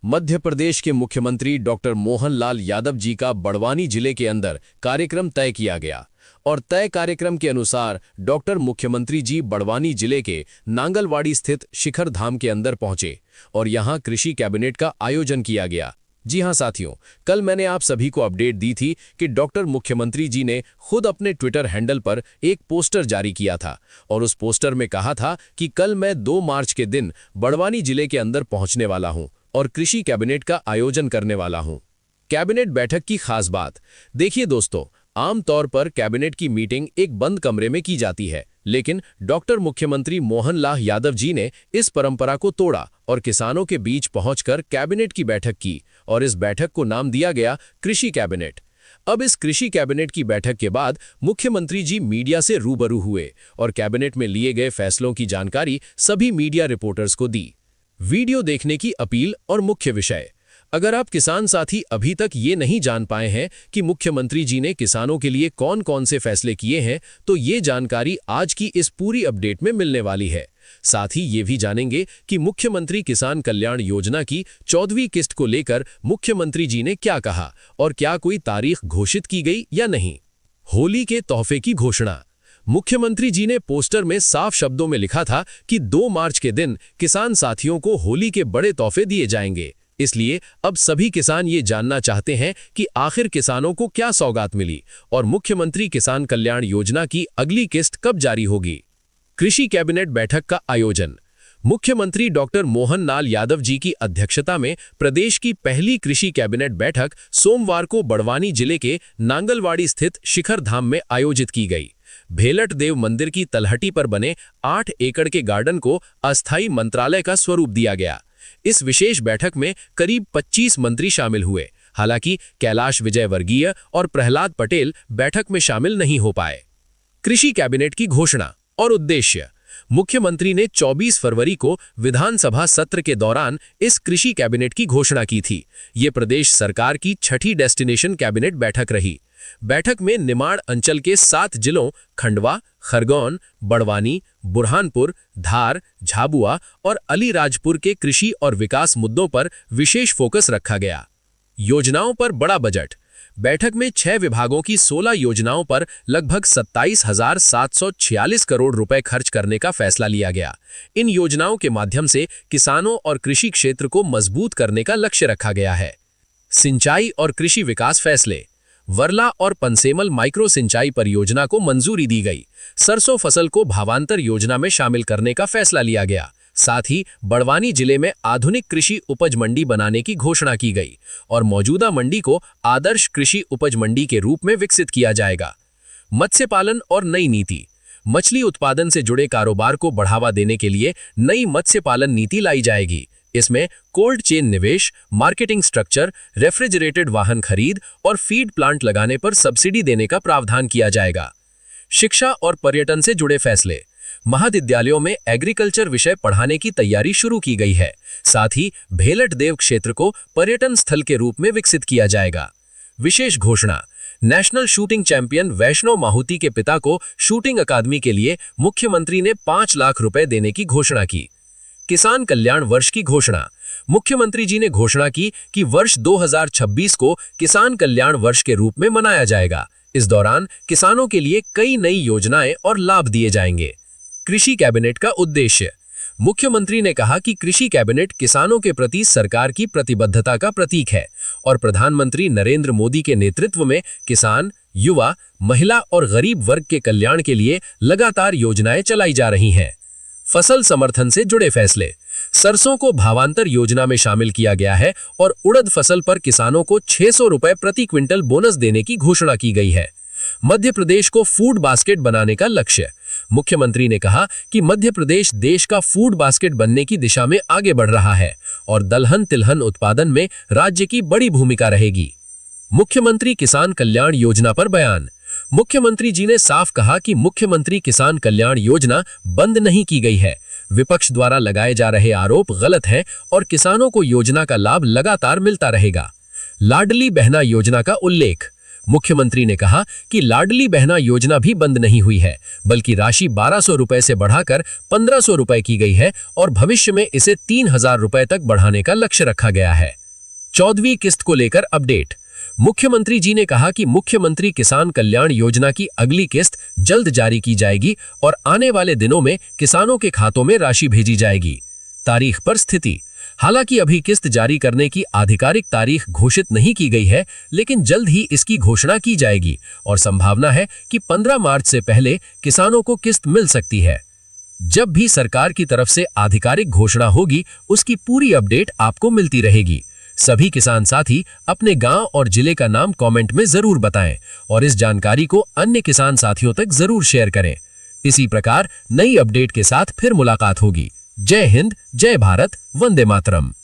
मध्य प्रदेश के मुख्यमंत्री डॉक्टर मोहनलाल यादव जी का बड़वानी जिले के अंदर कार्यक्रम तय किया गया और तय कार्यक्रम के अनुसार डॉक्टर मुख्यमंत्री जी बड़वानी जिले के नांगलवाड़ी स्थित शिखर धाम के अंदर पहुंचे और यहां कृषि कैबिनेट का आयोजन किया गया। जी हां साथियों, कल मैंने आप सभी को अपडेट दी थी कि डॉक्टर मुख्यमंत्री जी ने खुद अपने ट्विटर हैंडल पर एक पोस्टर जारी किया था और उस पोस्टर में कहा था कि कल मैं 2 मार्च के दिन बड़वानी जिले के अंदर पहुंचने वाला हूं और कृषि कैबिनेट का आयोजन करने वाला हूं। कैबिनेट बैठक की खास बात देखिए दोस्तों, आमतौर पर कैबिनेट की मीटिंग एक बंद कमरे में की जाती है, लेकिन डॉक्टर मुख्यमंत्री मोहनलाल यादव जी ने इस परंपरा को तोड़ा और किसानों के बीच पहुंचकर कैबिनेट की बैठक की और इस बैठक को नाम दिया गया कृषि कैबिनेट। अब इस कृषि कैबिनेट की बैठक के बाद मुख्यमंत्री जी मीडिया से रूबरू हुए और कैबिनेट में लिए गए फैसलों की जानकारी सभी मीडिया रिपोर्टर्स को दी। वीडियो देखने की अपील और मुख्य विषय। अगर आप किसान साथी अभी तक ये नहीं जान पाए हैं कि मुख्यमंत्री जी ने किसानों के लिए कौन कौन से फैसले किए हैं, तो ये जानकारी आज की इस पूरी अपडेट में मिलने वाली है। साथ ही ये भी जानेंगे कि मुख्यमंत्री किसान कल्याण योजना की 14वीं किस्त को लेकर मुख्यमंत्री जी ने क्या कहा और क्या कोई तारीख घोषित की गई या नहीं। होली के तोहफे की घोषणा। मुख्यमंत्री जी ने पोस्टर में साफ शब्दों में लिखा था कि 2 मार्च के दिन किसान साथियों को होली के बड़े तोहफे दिए जाएंगे। इसलिए अब सभी किसान ये जानना चाहते हैं कि आखिर किसानों को क्या सौगात मिली और मुख्यमंत्री किसान कल्याण योजना की अगली किस्त कब जारी होगी। कृषि कैबिनेट बैठक का आयोजन। मुख्यमंत्री डॉक्टर मोहनलाल यादव जी की अध्यक्षता में प्रदेश की पहली कृषि कैबिनेट बैठक सोमवार को बड़वानी जिले के नांगलवाड़ी स्थित शिखर धाम में आयोजित की गई। भेलट देव मंदिर की तलहटी पर बने 8 एकड़ के गार्डन को अस्थायी मंत्रालय का स्वरूप दिया गया। इस विशेष बैठक में करीब 25 मंत्री शामिल हुए। हालांकि कैलाश विजयवर्गीय और प्रहलाद पटेल बैठक में शामिल नहीं हो पाए। कृषि कैबिनेट की घोषणा और उद्देश्य। मुख्यमंत्री ने 24 फरवरी को विधानसभा सत्र के दौरान इस कृषि कैबिनेट की घोषणा की थी। ये प्रदेश सरकार की 6ठी डेस्टिनेशन कैबिनेट बैठक रही। बैठक में निमाड़ अंचल के 7 जिलों खंडवा, खरगोन, बड़वानी, बुरहानपुर, धार, झाबुआ और अलीराजपुर के कृषि और विकास मुद्दों पर विशेष फोकस रखा गया। योजनाओं पर बड़ा बजट। बैठक में 6 विभागों की 16 योजनाओं पर लगभग 27,746 करोड़ रुपए खर्च करने का फैसला लिया गया। इन योजनाओं के माध्यम से किसानों और कृषि क्षेत्र को मजबूत करने का लक्ष्य रखा गया है। सिंचाई और कृषि विकास फैसले। वर्ला और पंसेमल माइक्रो सिंचाई परियोजना को मंजूरी दी गई। सरसों फसल को भावांतर योजना में शामिल करने का फैसला लिया गया। साथ ही बड़वानी जिले में आधुनिक कृषि उपज मंडी बनाने की घोषणा की गई और मौजूदा मंडी को आदर्श कृषि उपज मंडी के रूप में विकसित किया जाएगा। मत्स्य पालन और नई नीति। मछली उत्पादन से जुड़े कारोबार को बढ़ावा देने के लिए नई मत्स्य पालन नीति लाई जाएगी। इसमें कोल्ड चेन निवेश, मार्केटिंग स्ट्रक्चर, रेफ्रिजरेटेड वाहन खरीद और फीड प्लांट लगाने पर सब्सिडी देने का प्रावधान किया जाएगा। शिक्षा और पर्यटन से जुड़े फैसले। महाविद्यालयों में एग्रीकल्चर विषय पढ़ाने की तैयारी शुरू की गई है। साथ ही भेलट देव क्षेत्र को पर्यटन स्थल के रूप में विकसित किया जाएगा। विशेष घोषणा। नेशनल शूटिंग चैंपियन वैष्णव माहुति के पिता को शूटिंग अकादमी के लिए मुख्यमंत्री ने 5 लाख रुपए देने की घोषणा की। किसान कल्याण वर्ष की घोषणा। मुख्यमंत्री जी ने घोषणा की कि वर्ष 2026 को किसान कल्याण वर्ष के रूप में मनाया जाएगा। इस दौरान किसानों के लिए कई नई योजनाएं और लाभ दिए जाएंगे। कृषि कैबिनेट का उद्देश्य। मुख्यमंत्री ने कहा कि कृषि कैबिनेट किसानों के प्रति सरकार की प्रतिबद्धता का प्रतीक है और प्रधानमंत्री नरेंद्र मोदी के नेतृत्व में किसान, युवा, महिला और गरीब वर्ग के कल्याण के लिए लगातार योजनाएं चलाई जा रही हैं। फसल समर्थन से जुड़े फैसले। सरसों को भावांतर योजना में शामिल किया गया है और उड़द फसल पर किसानों को 600 रुपए प्रति क्विंटल बोनस देने की घोषणा की गई है। मध्य प्रदेश को फूड बास्केट बनाने का लक्ष्य। मुख्यमंत्री ने कहा कि मध्य प्रदेश देश का फूड बास्केट बनने की दिशा में आगे बढ़ रहा है और दलहन तिलहन उत्पादन में राज्य की बड़ी भूमिका रहेगी। मुख्यमंत्री किसान कल्याण योजना पर बयान। मुख्यमंत्री जी ने साफ कहा कि मुख्यमंत्री किसान कल्याण योजना बंद नहीं की गई है। विपक्ष द्वारा लगाए जा रहे आरोप गलत हैं और किसानों को योजना का लाभ लगातार मिलता रहेगा। लाडली बहना योजना का उल्लेख। मुख्यमंत्री ने कहा कि लाडली बहना योजना भी बंद नहीं हुई है, बल्कि राशि 1200 रुपए से बढ़ाकर 1500 रुपए की गई है और भविष्य में इसे 3000 रुपए तक बढ़ाने का लक्ष्य रखा गया है। 14वीं किस्त को लेकर अपडेट। मुख्यमंत्री जी ने कहा कि मुख्यमंत्री किसान कल्याण योजना की अगली किस्त जल्द जारी की जाएगी और आने वाले दिनों में किसानों के खातों में राशि भेजी जाएगी। तारीख पर स्थिति। हालांकि अभी किस्त जारी करने की आधिकारिक तारीख घोषित नहीं की गई है, लेकिन जल्द ही इसकी घोषणा की जाएगी और संभावना है कि 15 मार्च से पहले किसानों को किस्त मिल सकती है। जब भी सरकार की तरफ से आधिकारिक घोषणा होगी, उसकी पूरी अपडेट आपको मिलती रहेगी। सभी किसान साथी अपने गांव और जिले का नाम कमेंट में जरूर बताएं और इस जानकारी को अन्य किसान साथियों तक जरूर शेयर करें। इसी प्रकार नई अपडेट के साथ फिर मुलाकात होगी। जय हिंद, जय भारत, वंदे मातरम।